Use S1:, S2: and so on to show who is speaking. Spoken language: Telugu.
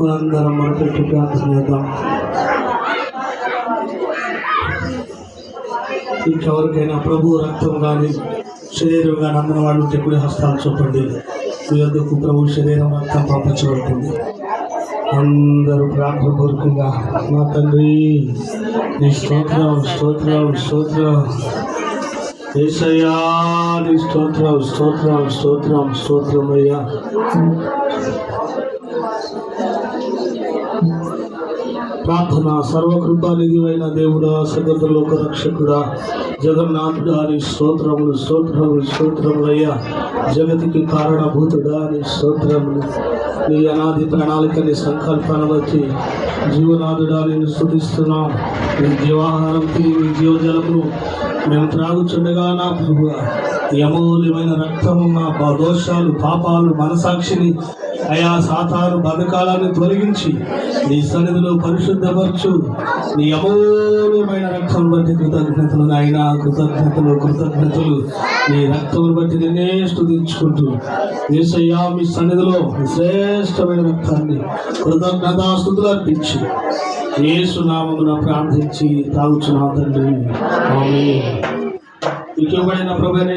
S1: మనందరం మనపెట్టి ప్రార్థన చేద్దాం. ఇంకెవరికైనా ప్రభు రక్తం కానీ శరీరం కానీ అందిన వాళ్ళు ఉంటే కూడా హస్తాలు చూపండి. మీ వద్దకు ప్రభు శరీరం రక్తం పంపించబడుతుంది. అందరూ ప్రార్థన పూర్వకంగా మా తండ్రి నీ స్తోత్రం స్తోత్రం స్తోత్రం యేసయ్యా, నీ స్తోత్రం స్తోత్రం స్తోత్రం స్తోత్రమయ్యా. ప్రార్థన సర్వకృపానిధి అయిన దేవుడా, సగత లోక రక్షకుడా, జగన్నాథుడా, నీ స్తోత్రములు స్తోత్రములు స్తోత్రములయ్యా. జగతికి కారణభూతుడా, నీ స్తోత్రములు. నీ అనాది ప్రణాళిక, నీ సంకల్పాన్ని బట్టి జీవనాథుడా నేను స్తుతిస్తున్నాం. నీ జీవాహారంకి నీ జీవజలమును మేము త్రాగుచుండగా నా ప్రభువా, ఈ అమూల్యమైన రక్తము మా దోషాలు పాపాలు మనసాక్షిని అయా సాతాను బతకాలని తొలగించి నీ సన్నిధిలో పరిశుద్ధపరచు. నీ అమూల్యమైన రక్తం బట్టి కృతజ్ఞతలు నాయనా, కృతజ్ఞతలు కృతజ్ఞతలు. నీ రక్తం బట్టి నేనే స్తుతించుకుంటూ యేసయ్యా మీ సన్నిధిలో శ్రేష్టమైన రక్తాన్ని కృతజ్ఞతాస్తుతులు అర్పించి యేసు నామమున ప్రార్థించి తాగుచున్నాం తండ్రి. ఆమేన్. ఇకపైన ప్రభువే